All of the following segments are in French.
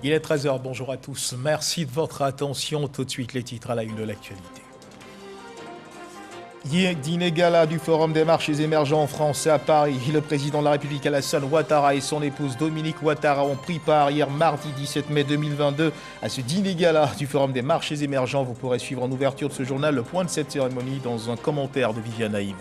Il est 13h, bonjour à tous. Merci de votre attention. Tout de suite, les titres à la une de l'actualité. Dîner gala du Forum des marchés émergents en France et à Paris. Le président de la République Alassane Ouattara et son épouse Dominique Ouattara ont pris part hier mardi 17 mai 2022 à ce dîner gala du Forum des marchés émergents. Vous pourrez suivre en ouverture de ce journal le point de cette cérémonie dans un commentaire de Viviane Haïm.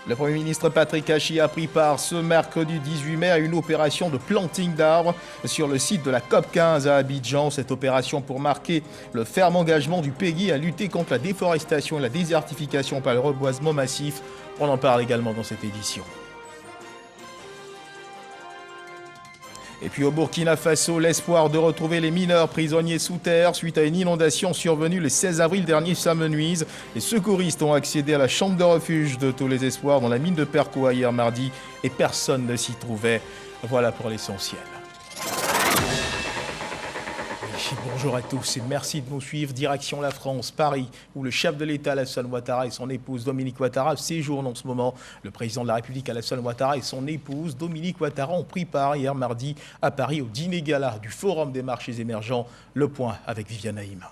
Le Premier ministre Patrick Hachi a pris part ce mercredi 18 mai à une opération de planting d'arbres sur le site de la COP15 à Abidjan. Cette opération pour marquer le ferme engagement du pays à lutter contre la déforestation et la désertification par le reboisement massif. On en parle également dans cette édition. Et puis au Burkina Faso, l'espoir de retrouver les mineurs prisonniers sous terre suite à une inondation survenue le 16 avril dernier s'amenuise. Les secouristes ont accédé à la chambre de refuge de tous les espoirs dans la mine de Perkoa hier mardi et personne ne s'y trouvait. Voilà pour l'essentiel. Bonjour à tous et merci de nous suivre. Direction la France, Paris, où le chef de l'État Alassane Ouattara et son épouse Dominique Ouattara séjournent en ce moment. Le président de la République Alassane Ouattara et son épouse Dominique Ouattara ont pris part hier mardi à Paris au dîner gala du Forum des marchés émergents. Le point avec Viviane Haïm.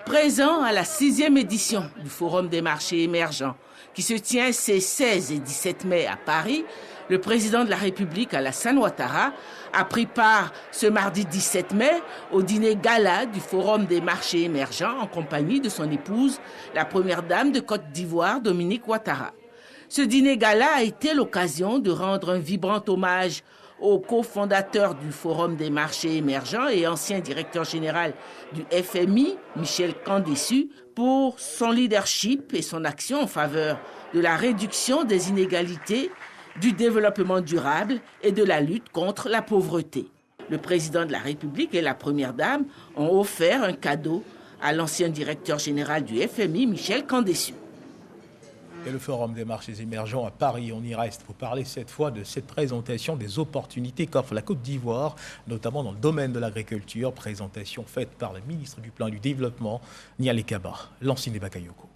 Présent à la 6e édition du Forum des marchés émergents qui se tient ces 16 et 17 mai à Paris, le président de la République Alassane Ouattara a pris part ce mardi 17 mai au dîner gala du Forum des marchés émergents en compagnie de son épouse, la première dame de Côte d'Ivoire, Dominique Ouattara. Ce dîner gala a été l'occasion de rendre un vibrant hommage au cofondateur du Forum des marchés émergents et ancien directeur général du FMI, Michel Kandessu, pour son leadership et son action en faveur de la réduction des inégalités, du développement durable et de la lutte contre la pauvreté. Le président de la République et la première dame ont offert un cadeau à l'ancien directeur général du FMI, Michel Kandessu. Et le Forum des marchés émergents à Paris, on y reste pour parler cette fois de cette présentation des opportunités qu'offre la Côte d'Ivoire, notamment dans le domaine de l'agriculture, présentation faite par le ministre du Plan et du Développement, Nialé Kaba, Lansine Bakayoko.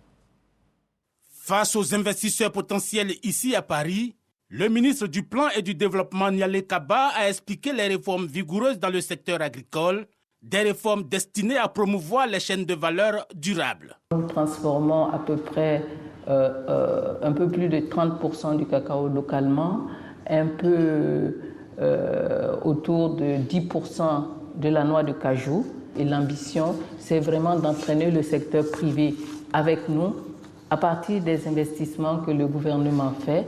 Face aux investisseurs potentiels ici à Paris, le ministre du Plan et du Développement, Nialé Kaba, a expliqué les réformes vigoureuses dans le secteur agricole, des réformes destinées à promouvoir les chaînes de valeur durables. Nous transformons à peu près un peu plus de 30% du cacao localement, un peu autour de 10% de la noix de cajou. Et l'ambition, c'est vraiment d'entraîner le secteur privé avec nous à partir des investissements que le gouvernement fait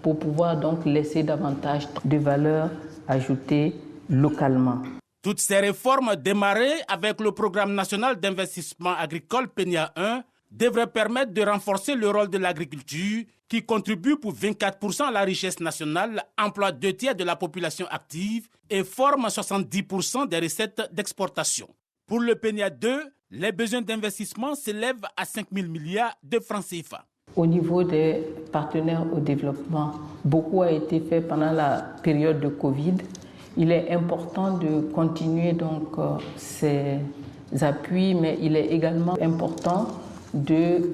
pour pouvoir donc laisser davantage de valeur ajoutée localement. Toutes ces réformes démarrées avec le programme national d'investissement agricole PENIA 1 devraient permettre de renforcer le rôle de l'agriculture qui contribue pour 24% à la richesse nationale, emploie 2/3 de la population active et forme 70% des recettes d'exportation. Pour le PENIA 2, les besoins d'investissement s'élèvent à 5 000 milliards de francs CFA. Au niveau des partenaires au développement, beaucoup a été fait pendant la période de Covid. Il est important de continuer donc ces appuis, mais il est également important de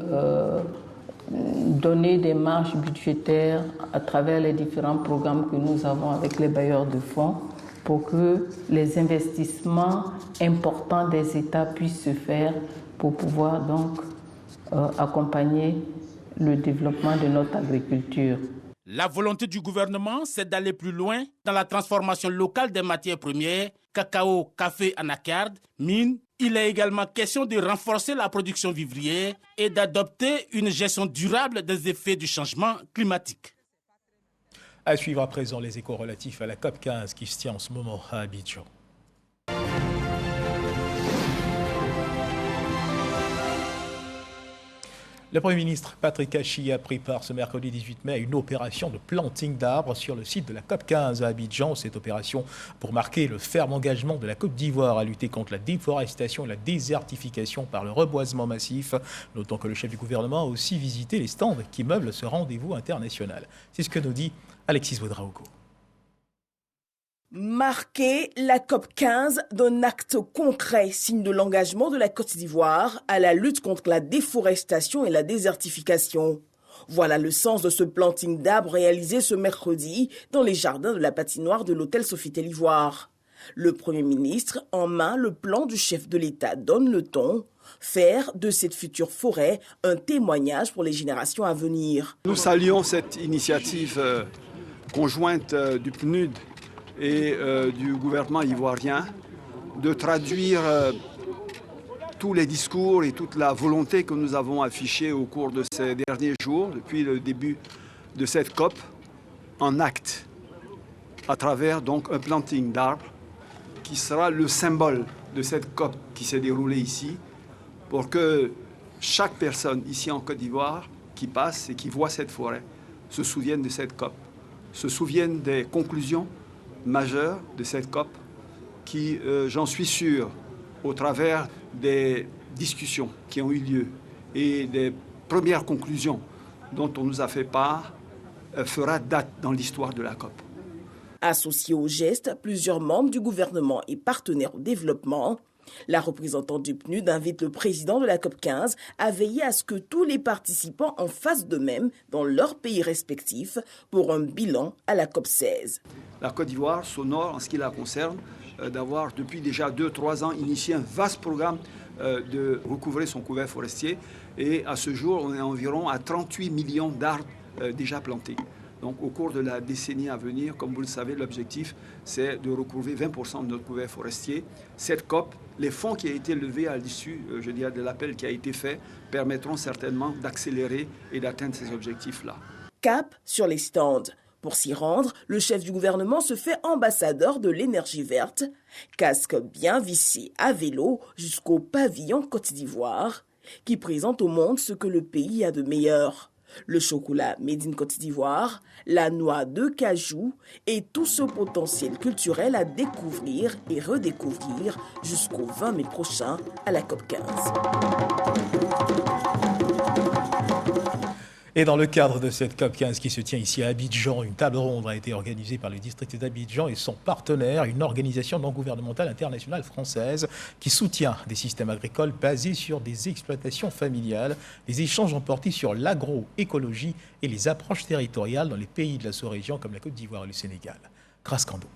donner des marges budgétaires à travers les différents programmes que nous avons avec les bailleurs de fonds pour que les investissements importants des États puissent se faire pour pouvoir donc accompagner le développement de notre agriculture. La volonté du gouvernement, c'est d'aller plus loin dans la transformation locale des matières premières, cacao, café, anacarde, mines. Il est également question de renforcer la production vivrière et d'adopter une gestion durable des effets du changement climatique. À suivre à présent les échos relatifs à la COP15 qui se tient en ce moment à Abidjan. Le Premier ministre Patrick Hachi a pris part ce mercredi 18 mai à une opération de planting d'arbres sur le site de la COP15 à Abidjan. Cette opération pour marquer le ferme engagement de la Côte d'Ivoire à lutter contre la déforestation et la désertification par le reboisement massif. Notons que le chef du gouvernement a aussi visité les stands qui meublent ce rendez-vous international. C'est ce que nous dit Alexis Ouedraogo. Marquer la COP15 d'un acte concret, signe de l'engagement de la Côte d'Ivoire à la lutte contre la déforestation et la désertification. Voilà le sens de ce planting d'arbres réalisé ce mercredi dans les jardins de la patinoire de l'hôtel Sofitel Ivoire. Le Premier ministre, en main le plan du chef de l'État, donne le ton. Faire de cette future forêt un témoignage pour les générations à venir. Nous saluons cette initiative conjointe du PNUD et du gouvernement ivoirien de traduire tous les discours et toute la volonté que nous avons affichée au cours de ces derniers jours, depuis le début de cette COP, en actes, à travers donc un planting d'arbres qui sera le symbole de cette COP qui s'est déroulée ici, pour que chaque personne ici en Côte d'Ivoire qui passe et qui voit cette forêt se souvienne de cette COP, se souvienne des conclusions majeures de cette COP qui, j'en suis sûr, au travers des discussions qui ont eu lieu et des premières conclusions dont on nous a fait part, fera date dans l'histoire de la COP. Associés au geste, plusieurs membres du gouvernement et partenaires au développement, la représentante du PNUD invite le président de la COP15 à veiller à ce que tous les participants en fassent de même dans leurs pays respectifs pour un bilan à la COP16. La Côte d'Ivoire s'honore en ce qui la concerne d'avoir depuis déjà 2-3 ans initié un vaste programme de recouvrer son couvert forestier et à ce jour on est environ à 38 millions d'arbres déjà plantés. Donc au cours de la décennie à venir, comme vous le savez, l'objectif c'est de recouvrer 20% de notre couvert forestier. Cette COP, les fonds qui ont été levés à l'issue, de l'appel qui a été fait, permettront certainement d'accélérer et d'atteindre ces objectifs-là. Cap sur les stands. Pour s'y rendre, le chef du gouvernement se fait ambassadeur de l'énergie verte, casque bien vissé à vélo jusqu'au pavillon Côte d'Ivoire, qui présente au monde ce que le pays a de meilleur. Le chocolat made in Côte d'Ivoire, la noix de cajou et tout ce potentiel culturel à découvrir et redécouvrir jusqu'au 20 mai prochain à la COP15. Et dans le cadre de cette COP15 qui se tient ici à Abidjan, une table ronde a été organisée par le district d'Abidjan et son partenaire, une organisation non gouvernementale internationale française qui soutient des systèmes agricoles basés sur des exploitations familiales. Les échanges ont porté sur l'agroécologie et les approches territoriales dans les pays de la sous-région comme la Côte d'Ivoire et le Sénégal. Krascando.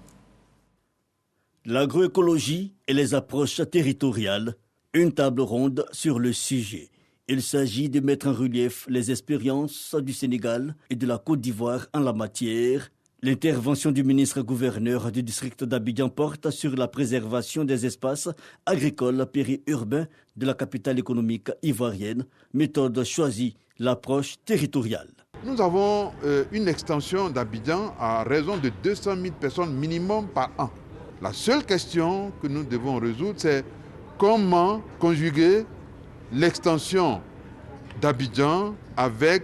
L'agroécologie et les approches territoriales, une table ronde sur le sujet. Il s'agit de mettre en relief les expériences du Sénégal et de la Côte d'Ivoire en la matière. L'intervention du ministre-gouverneur du district d'Abidjan porte sur la préservation des espaces agricoles périurbains de la capitale économique ivoirienne. Méthode choisie, l'approche territoriale. Nous avons une extension d'Abidjan à raison de 200 000 personnes minimum par an. La seule question que nous devons résoudre, c'est comment conjuguer l'extension d'Abidjan avec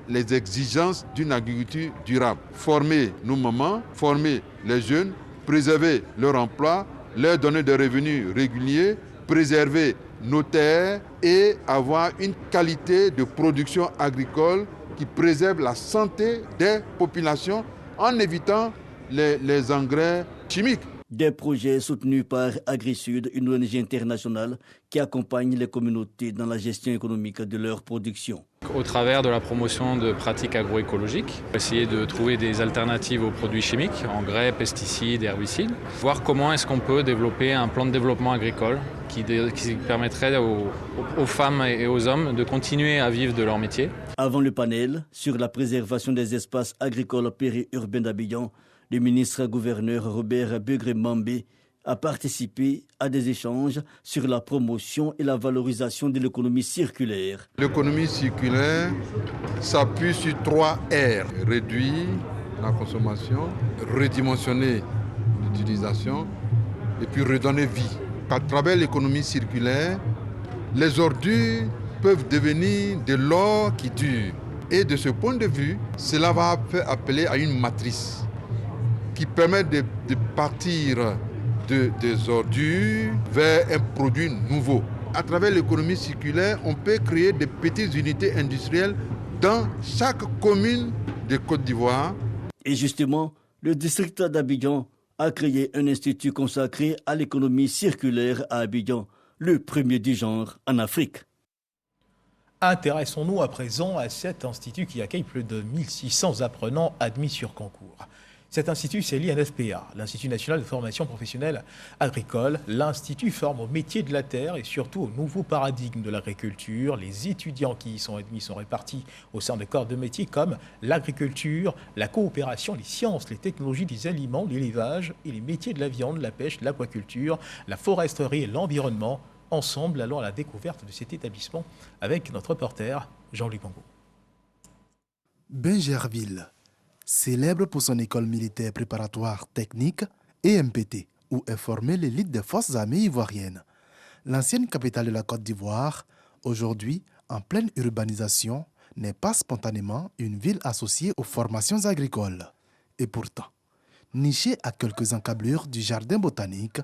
les exigences d'une agriculture durable. Former nos mamans, former les jeunes, préserver leur emploi, leur donner des revenus réguliers, préserver nos terres et avoir une qualité de production agricole qui préserve la santé des populations en évitant les engrais chimiques. Des projets soutenus par AgriSud, une ONG internationale qui accompagne les communautés dans la gestion économique de leur production. Au travers de la promotion de pratiques agroécologiques, essayer de trouver des alternatives aux produits chimiques, engrais, pesticides, herbicides, voir comment est-ce qu'on peut développer un plan de développement agricole qui permettrait aux femmes et aux hommes de continuer à vivre de leur métier. Avant le panel sur la préservation des espaces agricoles périurbains d'Abidjan, le ministre-gouverneur Robert Begré-Mambé a participé à des échanges sur la promotion et la valorisation de l'économie circulaire. L'économie circulaire s'appuie sur 3 R. Réduire la consommation, redimensionner l'utilisation et puis redonner vie. À travers l'économie circulaire, les ordures peuvent devenir de l'or qui dure. Et de ce point de vue, cela va appeler à une matrice qui permet de partir des ordures vers un produit nouveau. À travers l'économie circulaire, on peut créer des petites unités industrielles dans chaque commune de Côte d'Ivoire. Et justement, le district d'Abidjan a créé un institut consacré à l'économie circulaire à Abidjan, le premier du genre en Afrique. Intéressons-nous à présent à cet institut qui accueille plus de 1600 apprenants admis sur concours. Cet institut, c'est l'INFPA, l'Institut national de formation professionnelle agricole. L'Institut forme au métier de la terre et surtout au nouveau paradigme de l'agriculture. Les étudiants qui y sont admis sont répartis au sein de corps de métiers comme l'agriculture, la coopération, les sciences, les technologies des aliments, l'élevage et les métiers de la viande, la pêche, l'aquaculture, la foresterie et l'environnement. Ensemble, allons à la découverte de cet établissement avec notre reporter Jean-Luc Congo. Bingerville, célèbre pour son école militaire préparatoire technique, EMPT, où est formée l'élite des forces armées ivoiriennes. L'ancienne capitale de la Côte d'Ivoire, aujourd'hui en pleine urbanisation, n'est pas spontanément une ville associée aux formations agricoles. Et pourtant, niché à quelques encablures du jardin botanique,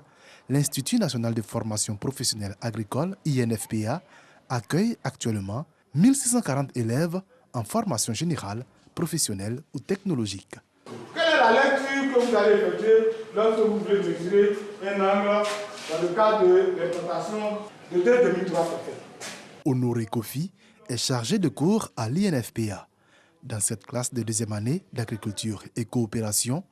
l'Institut national de formation professionnelle agricole, INFPA, accueille actuellement 1640 élèves en formation générale, professionnelle ou technologique. Quelle est la lecture que vous allez effectuer lorsque vous voulez mesurer un angle dans le cadre de l'implantation de 2,3 %? Honoré Kofi est chargé de cours à l'INFPA. Dans cette classe de deuxième année d'agriculture et coopération,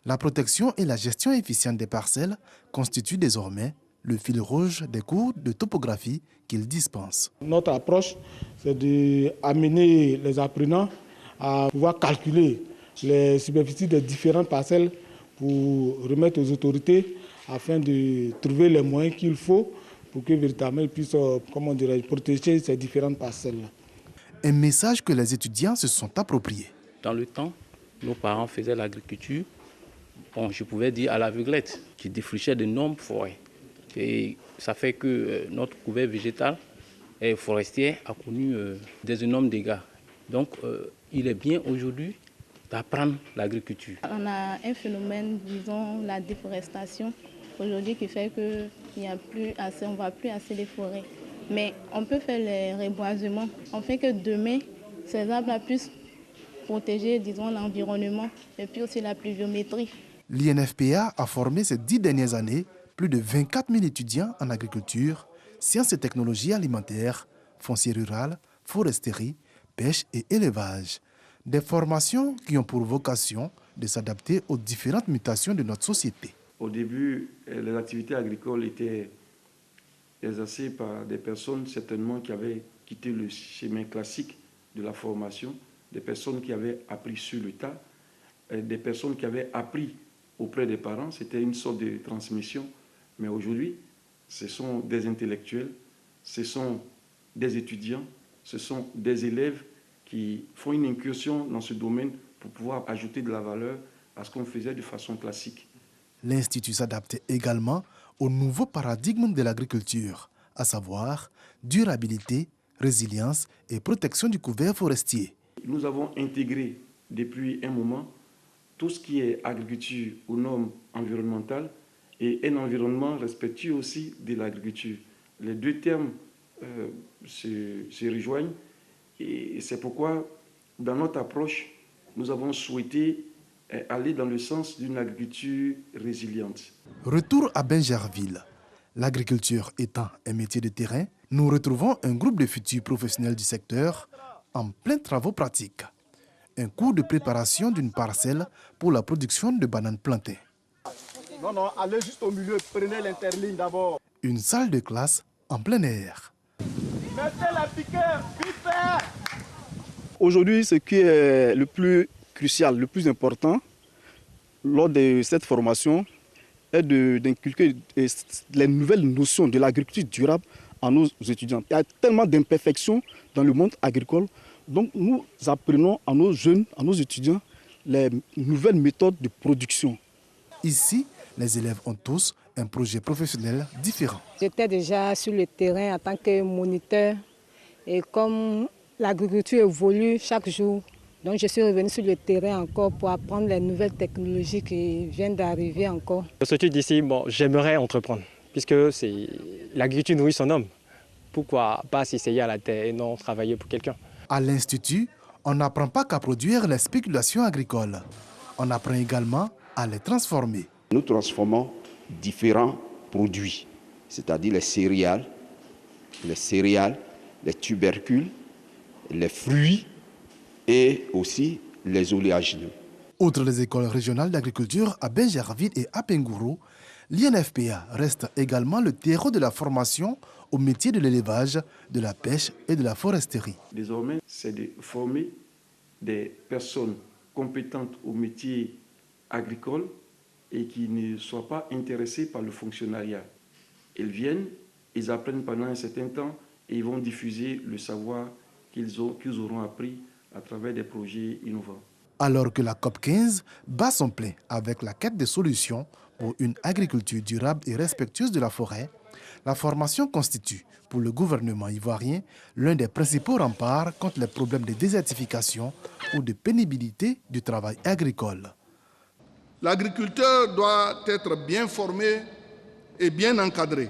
la protection et la gestion efficiente des parcelles constituent désormais le fil rouge des cours de topographie qu'il dispense. Notre approche, c'est d'amener les apprenants à pouvoir calculer les superficies des différentes parcelles pour remettre aux autorités afin de trouver les moyens qu'il faut pour que véritablement ils puissent protéger ces différentes parcelles. Un message que les étudiants se sont appropriés. Dans le temps, nos parents faisaient l'agriculture, je pouvais dire à l'aveuglette, qui défrichaient d'énormes forêts. Et ça fait que notre couvert végétal et forestier a connu des énormes dégâts. Donc il est bien aujourd'hui d'apprendre l'agriculture. On a un phénomène, disons, la déforestation, aujourd'hui qui fait qu'on ne voit plus assez les forêts. Mais on peut faire les reboisements. On fait que demain, ces arbres puissent protéger, disons, l'environnement et puis aussi la pluviométrie. L'INFPA a formé ces 10 dernières années plus de 24 000 étudiants en agriculture, sciences et technologies alimentaires, foncier rural, foresterie, pêche et élevage. Des formations qui ont pour vocation de s'adapter aux différentes mutations de notre société. Au début, les activités agricoles étaient exercées par des personnes certainement qui avaient quitté le chemin classique de la formation, des personnes qui avaient appris sur le tas, des personnes qui avaient appris auprès des parents. C'était une sorte de transmission. Mais aujourd'hui, ce sont des intellectuels, ce sont des étudiants, ce sont des élèves qui font une incursion dans ce domaine pour pouvoir ajouter de la valeur à ce qu'on faisait de façon classique. L'Institut s'adapte également au nouveau paradigme de l'agriculture, à savoir durabilité, résilience et protection du couvert forestier. Nous avons intégré depuis un moment tout ce qui est agriculture aux normes environnementales et un environnement respectueux aussi de l'agriculture. Les deux termes se rejoignent et c'est pourquoi, dans notre approche, nous avons souhaité aller dans le sens d'une agriculture résiliente. Retour à Bingerville. L'agriculture étant un métier de terrain, nous retrouvons un groupe de futurs professionnels du secteur en plein travaux pratiques. Un cours de préparation d'une parcelle pour la production de bananes plantains. Non, allez juste au milieu, prenez l'interligne d'abord. Une salle de classe en plein air. Mettez la piqueur, vite fait. Aujourd'hui, ce qui est le plus crucial, le plus important lors de cette formation est d'inculquer les nouvelles notions de l'agriculture durable à nos étudiants. Il y a tellement d'imperfections dans le monde agricole, donc nous apprenons à nos jeunes, à nos étudiants, les nouvelles méthodes de production. Ici, les élèves ont tous un projet professionnel différent. J'étais déjà sur le terrain en tant que moniteur et comme l'agriculture évolue chaque jour, donc je suis revenue sur le terrain encore pour apprendre les nouvelles technologies qui viennent d'arriver encore. Ce titre d'ici, j'aimerais entreprendre, puisque l'agriculture nourrit son homme. Pourquoi pas s'essayer à la terre et non travailler pour quelqu'un? À l'Institut, on n'apprend pas qu'à produire les spéculations agricoles. On apprend également à les transformer. Nous transformons différents produits, c'est-à-dire les céréales, les tubercules, les fruits et aussi les oléagineux. Outre les écoles régionales d'agriculture à Benjerville et à Pengourou, l'INFPA reste également le terreau de la formation au métier de l'élevage, de la pêche et de la foresterie. Désormais, c'est de former des personnes compétentes au métier agricole et qui ne soient pas intéressées par le fonctionnariat. Ils viennent, ils apprennent pendant un certain temps et ils vont diffuser le savoir qu'ils auront appris à travers des projets innovants. Alors que la COP15 bat son plein avec la quête de solutions pour une agriculture durable et respectueuse de la forêt, la formation constitue, pour le gouvernement ivoirien, l'un des principaux remparts contre les problèmes de désertification ou de pénibilité du travail agricole. L'agriculteur doit être bien formé et bien encadré.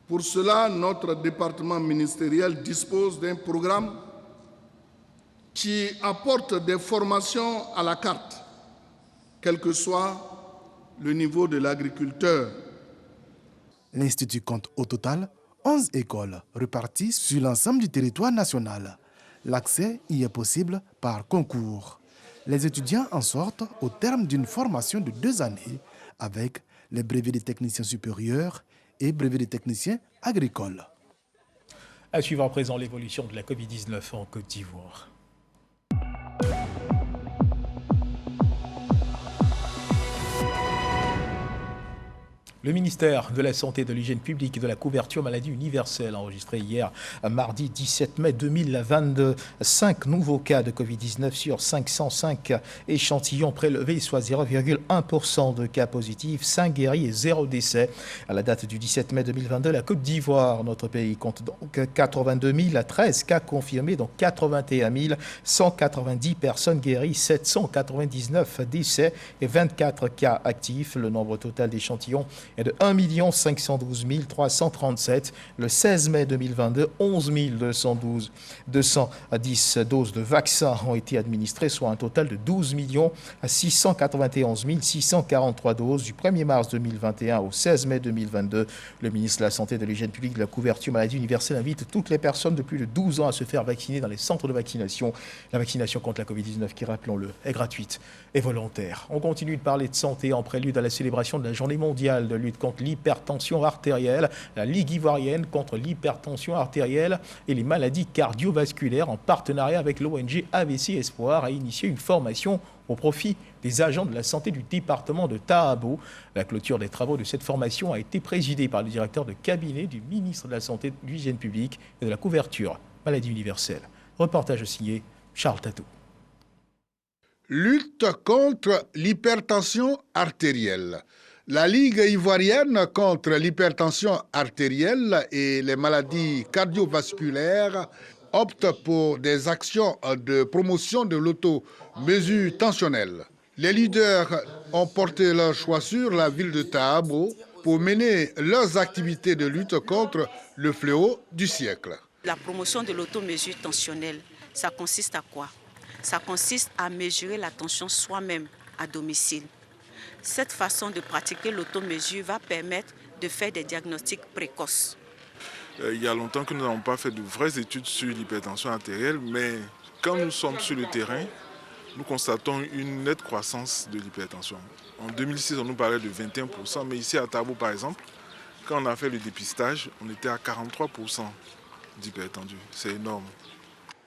Pour cela, notre département ministériel dispose d'un programme qui apporte des formations à la carte, quel que soit le niveau de l'agriculteur. L'Institut compte au total 11 écoles réparties sur l'ensemble du territoire national. L'accès y est possible par concours. Les étudiants en sortent au terme d'une formation de 2 années avec les brevets des techniciens supérieurs et brevets des techniciens agricoles. À suivre à présent l'évolution de la Covid-19 en Côte d'Ivoire. Le ministère de la Santé, de l'Hygiène publique et de la couverture maladie universelle a enregistré hier, mardi 17 mai 2022, 5 nouveaux cas de Covid-19 sur 505 échantillons prélevés, soit 0,1% de cas positifs, 5 guéris et 0 décès. À la date du 17 mai 2022, la Côte d'Ivoire, notre pays, compte donc 82 013 cas confirmés, donc 81 190 personnes guéries, 799 décès et 24 cas actifs. Le nombre total d'échantillons est de 1 512 337. Le 16 mai 2022, 11 210 doses de vaccins ont été administrées, soit un total de 12 691 643 doses. Du 1er mars 2021 au 16 mai 2022, le ministre de la Santé, de l'Hygiène publique et de la couverture maladie universelle invite toutes les personnes de plus de 12 ans à se faire vacciner dans les centres de vaccination. La vaccination contre la Covid-19, qui, rappelons-le, est gratuite et volontaire. On continue de parler de santé en prélude à la célébration de la journée mondiale de lutte contre l'hypertension artérielle. La Ligue ivoirienne contre l'hypertension artérielle et les maladies cardiovasculaires, en partenariat avec l'ONG AVC Espoir, a initié une formation au profit des agents de la santé du département de Tahabo. La clôture des travaux de cette formation a été présidée par le directeur de cabinet du ministre de la Santé, de l'Hygiène publique et de la couverture maladie universelle. Reportage signé Charles Tatou. Lutte contre l'hypertension artérielle. La Ligue ivoirienne contre l'hypertension artérielle et les maladies cardiovasculaires opte pour des actions de promotion de l'automesure tensionnelle. Les leaders ont porté leur choix sur la ville de Tahabo pour mener leurs activités de lutte contre le fléau du siècle. La promotion de l'automesure tensionnelle, ça consiste à quoi? Ça consiste à mesurer la tension soi-même à domicile. Cette façon de pratiquer l'automesure va permettre de faire des diagnostics précoces. Il y a longtemps que nous n'avons pas fait de vraies études sur l'hypertension artérielle, mais quand nous sommes sur le terrain, nous constatons une nette croissance de l'hypertension. En 2006, on nous parlait de 21%, mais ici à Tahabo, par exemple, quand on a fait le dépistage, on était à 43% d'hypertendus. C'est énorme.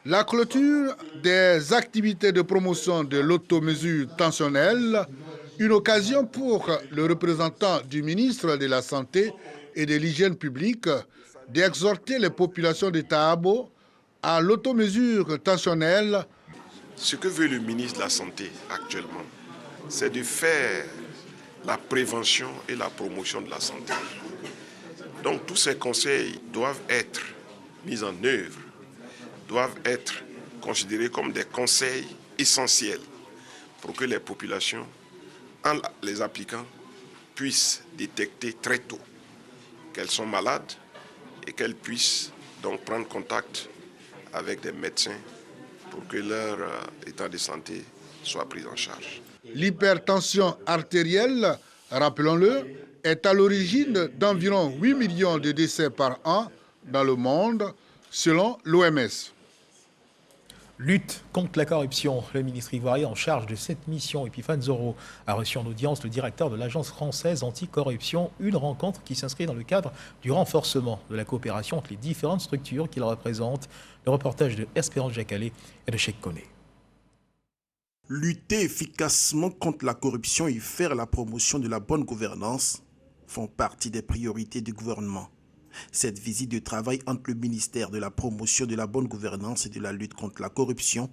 La clôture des activités de promotion de l'automesure tensionnelle, une occasion pour le représentant du ministre de la Santé et de l'Hygiène publique d'exhorter les populations de Tahabo à l'automesure tensionnelle. Ce que veut le ministre de la Santé actuellement, c'est de faire la prévention et la promotion de la santé. Donc tous ces conseils doivent être mis en œuvre, doivent être considérés comme des conseils essentiels pour que les populations, en les appliquant, puissent détecter très tôt qu'elles sont malades et qu'elles puissent donc prendre contact avec des médecins pour que leur état de santé soit pris en charge. L'hypertension artérielle, rappelons-le, est à l'origine d'environ 8 millions de décès par an dans le monde, selon l'OMS. Lutte contre la corruption. Le ministre ivoirien en charge de cette mission, Epiphane Zoro, a reçu en audience le directeur de l'Agence française anticorruption, une rencontre qui s'inscrit dans le cadre du renforcement de la coopération entre les différentes structures qu'il représente. Le reportage de Espérance Jacalé et de Cheikh Koné. Lutter efficacement contre la corruption et faire la promotion de la bonne gouvernance font partie des priorités du gouvernement. Cette visite de travail entre le ministère de la promotion de la bonne gouvernance et de la lutte contre la corruption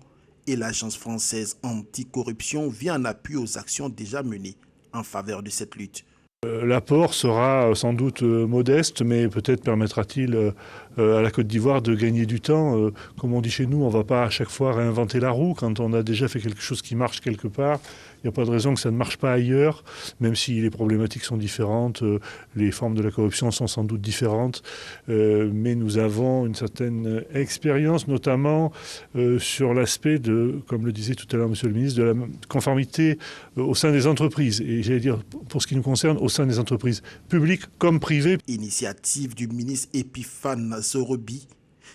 et l'Agence française anticorruption vient en appui aux actions déjà menées en faveur de cette lutte. L'apport sera sans doute modeste, mais peut-être permettra-t-il à la Côte d'Ivoire de gagner du temps. Comme on dit chez nous, on ne va pas à chaque fois réinventer la roue. Quand on a déjà fait quelque chose qui marche quelque part, il n'y a pas de raison que ça ne marche pas ailleurs, même si les problématiques sont différentes, les formes de la corruption sont sans doute différentes. Mais nous avons une certaine expérience, notamment sur l'aspect de, comme le disait tout à l'heure Monsieur le ministre, de la conformité au sein des entreprises. Et j'allais dire, pour ce qui nous concerne, au sein des entreprises publiques comme privées. Initiative du ministre Epiphane Zoro,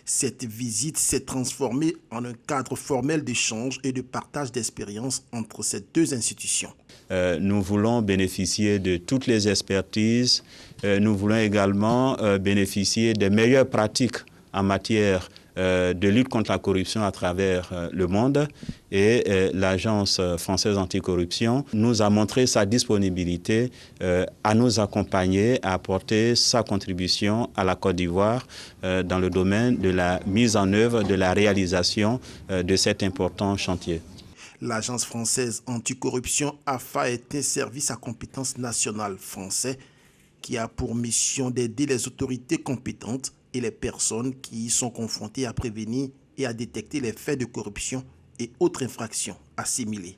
cette visite s'est transformée en un cadre formel d'échange et de partage d'expériences entre ces deux institutions. Nous voulons bénéficier de toutes les expertises. Nous voulons également bénéficier des meilleures pratiques en matière de lutte contre la corruption à travers le monde. Et l'Agence française anticorruption nous a montré sa disponibilité à nous accompagner, à apporter sa contribution à la Côte d'Ivoire dans le domaine de la mise en œuvre, de la réalisation de cet important chantier. L'Agence française anticorruption AFA est un service à compétence nationale français qui a pour mission d'aider les autorités compétentes et les personnes qui y sont confrontées à prévenir et à détecter les faits de corruption et autres infractions assimilées.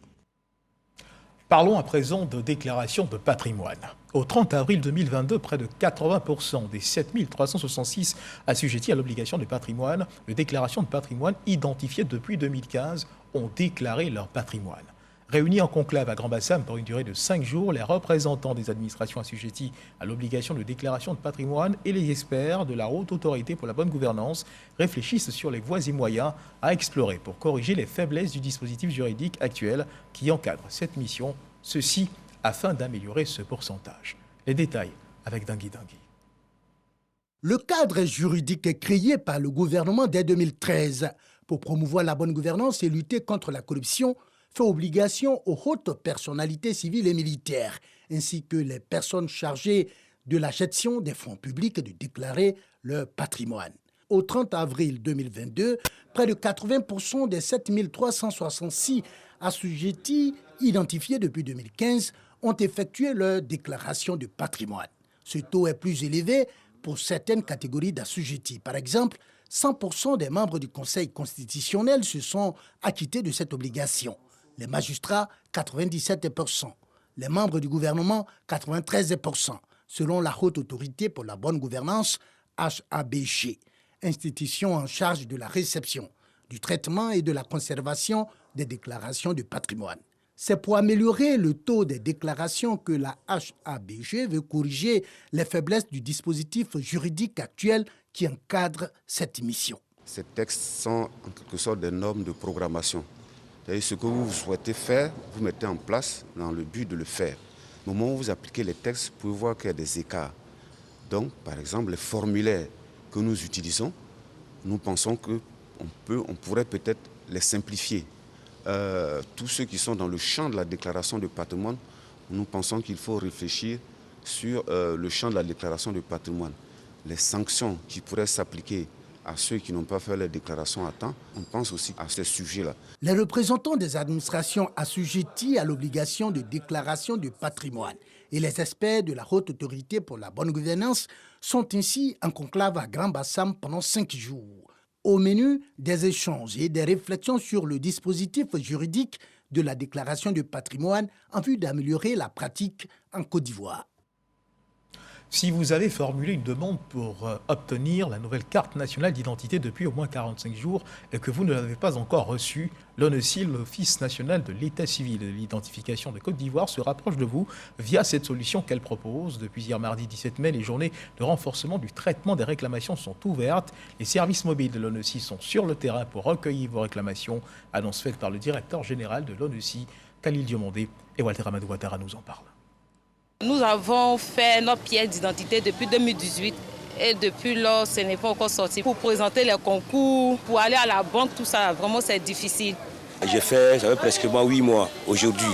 Parlons à présent de déclaration de patrimoine. Au 30 avril 2022, près de 80% des 7366 assujettis à l'obligation de patrimoine, de déclaration de patrimoine identifiés depuis 2015, ont déclaré leur patrimoine. Réunis en conclave à Grand-Bassam pour une durée de 5 jours, les représentants des administrations assujetties à l'obligation de déclaration de patrimoine et les experts de la Haute Autorité pour la bonne gouvernance réfléchissent sur les voies et moyens à explorer pour corriger les faiblesses du dispositif juridique actuel qui encadre cette mission, ceci afin d'améliorer ce pourcentage. Les détails avec Dangui Dangui. Le cadre juridique créé par le gouvernement dès 2013 pour promouvoir la bonne gouvernance et lutter contre la corruption fait obligation aux hautes personnalités civiles et militaires, ainsi que les personnes chargées de la gestion des fonds publics de déclarer leur patrimoine. Au 30 avril 2022, près de 80% des 7366 assujettis identifiés depuis 2015 ont effectué leur déclaration de patrimoine. Ce taux est plus élevé pour certaines catégories d'assujettis. Par exemple, 100% des membres du Conseil constitutionnel se sont acquittés de cette obligation. Les magistrats, 97%. Les membres du gouvernement, 93%, selon la Haute Autorité pour la bonne gouvernance, HABG, institution en charge de la réception, du traitement et de la conservation des déclarations de patrimoine. C'est pour améliorer le taux des déclarations que la HABG veut corriger les faiblesses du dispositif juridique actuel qui encadre cette mission. Ces textes sont en quelque sorte des normes de programmation. C'est-à-dire ce que vous souhaitez faire, vous mettez en place dans le but de le faire. Au moment où vous appliquez les textes, vous pouvez voir qu'il y a des écarts. Donc, par exemple, les formulaires que nous utilisons, nous pensons qu'on pourrait peut-être les simplifier. Tous ceux qui sont dans le champ de la déclaration de patrimoine, nous pensons qu'il faut réfléchir sur le champ de la déclaration de patrimoine. Les sanctions qui pourraient s'appliquer à ceux qui n'ont pas fait leur déclaration à temps, on pense aussi à ce sujet-là. Les représentants des administrations assujetties à l'obligation de déclaration de patrimoine et les experts de la Haute Autorité pour la bonne gouvernance sont ainsi en conclave à Grand-Bassam pendant 5 jours. Au menu, des échanges et des réflexions sur le dispositif juridique de la déclaration de patrimoine en vue d'améliorer la pratique en Côte d'Ivoire. Si vous avez formulé une demande pour obtenir la nouvelle carte nationale d'identité depuis au moins 45 jours et que vous ne l'avez pas encore reçue, l'ONECI, l'Office national de l'état civil et de l'identification de Côte d'Ivoire, se rapproche de vous via cette solution qu'elle propose. Depuis hier mardi 17 mai, les journées de renforcement du traitement des réclamations sont ouvertes. Les services mobiles de l'ONECI sont sur le terrain pour recueillir vos réclamations. Annonce faite par le directeur général de l'ONECI, Khalil Diomandé, et Walter Amadou Ouattara nous en parle. Nous avons fait notre pièce d'identité depuis 2018 et depuis lors, ce n'est pas encore sorti. Pour présenter les concours, pour aller à la banque, tout ça, vraiment c'est difficile. J'ai fait, ça fait presque 8 mois aujourd'hui.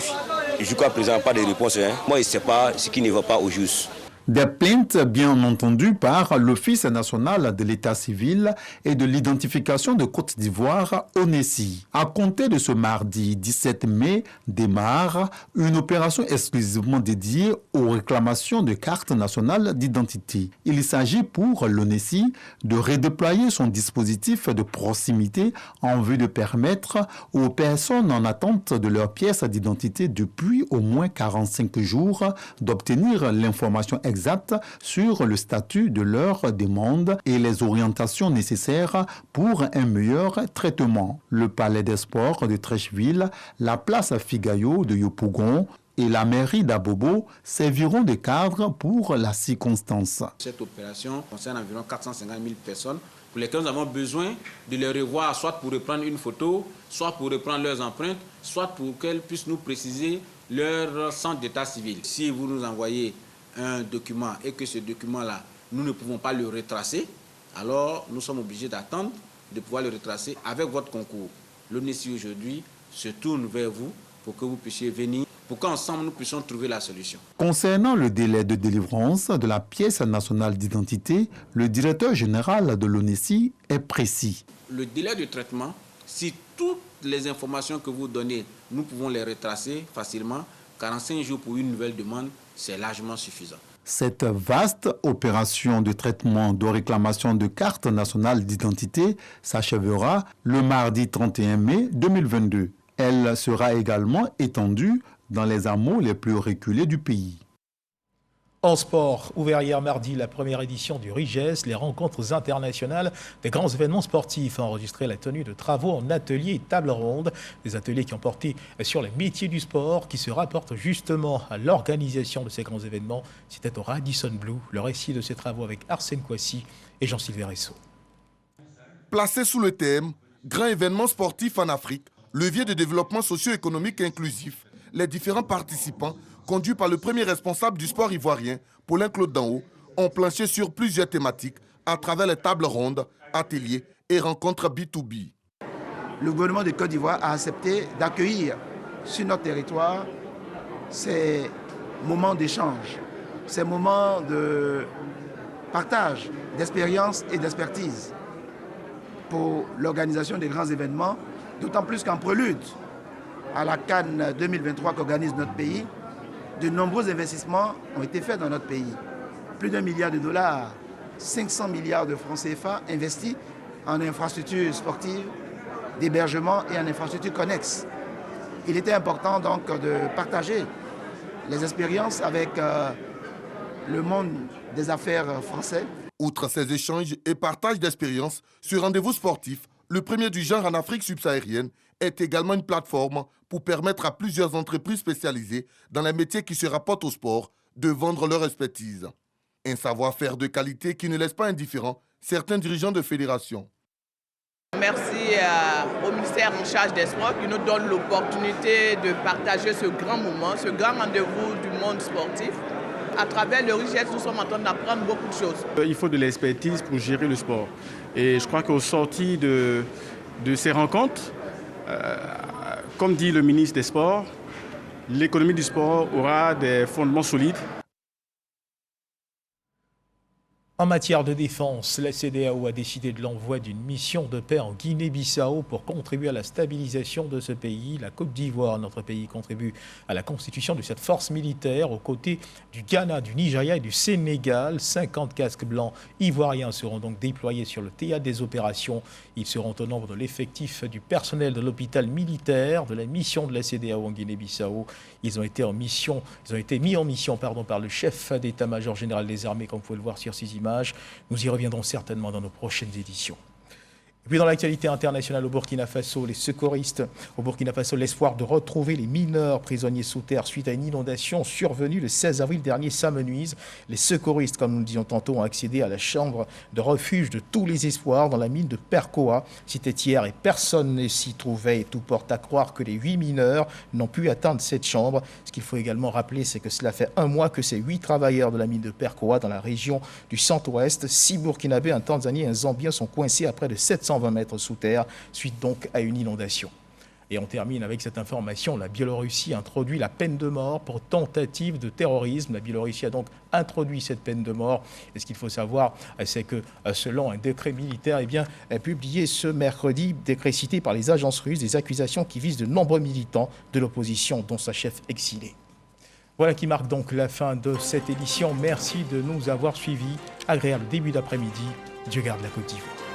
Jusqu'à présent, pas de réponse. Moi, je ne sais pas ce qui ne va pas au juste. Des plaintes bien entendues par l'Office national de l'état civil et de l'identification de Côte d'Ivoire, ONECI. À compter de ce mardi 17 mai, démarre une opération exclusivement dédiée aux réclamations de cartes nationales d'identité. Il s'agit pour l'ONECI de redéployer son dispositif de proximité en vue de permettre aux personnes en attente de leur pièce d'identité depuis au moins 45 jours d'obtenir l'information exacte sur le statut de leur demande et les orientations nécessaires pour un meilleur traitement. Le Palais des Sports de Treichville, la place Figayo de Yopougon et la mairie d'Abobo serviront de cadre pour la circonstance. Cette opération concerne environ 450 000 personnes pour lesquelles nous avons besoin de les revoir, soit pour reprendre une photo, soit pour reprendre leurs empreintes, soit pour qu'elles puissent nous préciser leur centre d'état civil. Si vous nous envoyez un document et que ce document-là, nous ne pouvons pas le retracer, alors nous sommes obligés d'attendre de pouvoir le retracer avec votre concours. L'ONECI aujourd'hui se tourne vers vous pour que vous puissiez venir, pour qu'ensemble nous puissions trouver la solution. Concernant le délai de délivrance de la pièce nationale d'identité, le directeur général de l'ONECI est précis. Le délai de traitement, si toutes les informations que vous donnez, nous pouvons les retracer facilement, 45 jours pour une nouvelle demande, c'est largement suffisant. Cette vaste opération de traitement de réclamation de carte nationale d'identité s'achèvera le mardi 31 mai 2022. Elle sera également étendue dans les hameaux les plus reculés du pays. En sport, ouvert hier mardi la première édition du RIGES, les rencontres internationales des grands événements sportifs ont enregistré la tenue de travaux en ateliers et tables rondes. Des ateliers qui ont porté sur les métiers du sport, qui se rapportent justement à l'organisation de ces grands événements. C'était au Radisson Blu, le récit de ces travaux avec Arsène Kouassi et Jean-Sylvain Ressot. Placé sous le thème « Grands événements sportifs en Afrique, levier de développement socio-économique inclusif », les différents participants conduits par le premier responsable du sport ivoirien, Paulin Claude Danhaut, ont planché sur plusieurs thématiques à travers les tables rondes, ateliers et rencontres B2B. Le gouvernement de Côte d'Ivoire a accepté d'accueillir sur notre territoire ces moments d'échange, ces moments de partage d'expérience et d'expertise pour l'organisation des grands événements, d'autant plus qu'en prélude à la Cannes 2023 qu'organise notre pays, de nombreux investissements ont été faits dans notre pays. Plus d'1 milliard de dollars, 500 milliards de francs CFA investis en infrastructures sportives, d'hébergement et en infrastructures connexes. Il était important donc de partager les expériences avec le monde des affaires français. Outre ces échanges et partages d'expériences, ce rendez-vous sportif, le premier du genre en Afrique subsaharienne, est également une plateforme pour permettre à plusieurs entreprises spécialisées dans les métiers qui se rapportent au sport de vendre leur expertise. Un savoir-faire de qualité qui ne laisse pas indifférents certains dirigeants de fédérations. Merci au ministère en charge des sports qui nous donne l'opportunité de partager ce grand moment, ce grand rendez-vous du monde sportif. À travers le RIGES, nous sommes en train d'apprendre beaucoup de choses. Il faut de l'expertise pour gérer le sport. Et je crois qu'au sorti de ces rencontres, comme dit le ministre des Sports, l'économie du sport aura des fondements solides. En matière de défense, la CEDEAO a décidé de l'envoi d'une mission de paix en Guinée-Bissau pour contribuer à la stabilisation de ce pays. La Côte d'Ivoire, notre pays, contribue à la constitution de cette force militaire aux côtés du Ghana, du Nigeria et du Sénégal. 50 casques blancs ivoiriens seront donc déployés sur le théâtre des opérations. Ils seront au nombre de l'effectif du personnel de l'hôpital militaire de la mission de la CEDEAO en Guinée-Bissau. Ils ont été mis en mission par le chef d'état-major général des armées, comme vous pouvez le voir sur ces images. Nous y reviendrons certainement dans nos prochaines éditions. Et puis dans l'actualité internationale au Burkina Faso, les secouristes au Burkina Faso, l'espoir de retrouver les mineurs prisonniers sous terre suite à une inondation survenue le 16 avril dernier s'amenuise. Les secouristes, comme nous le disions tantôt, ont accédé à la chambre de refuge de tous les espoirs dans la mine de Perkoa. C'était hier et personne ne s'y trouvait et tout porte à croire que les 8 mineurs n'ont pu atteindre cette chambre. Ce qu'il faut également rappeler, c'est que cela fait un mois que ces 8 travailleurs de la mine de Perkoa dans la région du centre-ouest, 6 Burkinabés, un Tanzanien et un Zambien sont coincés à près de 720 mètres sous terre, suite donc à une inondation. Et on termine avec cette information, la Biélorussie introduit la peine de mort pour tentative de terrorisme. La Biélorussie a donc introduit cette peine de mort. Et ce qu'il faut savoir, c'est que selon un décret militaire publié ce mercredi, décret cité par les agences russes, des accusations qui visent de nombreux militants de l'opposition, dont sa chef exilée. Voilà qui marque donc la fin de cette édition. Merci de nous avoir suivis. Agréable début d'après-midi. Dieu garde la Côte d'Ivoire.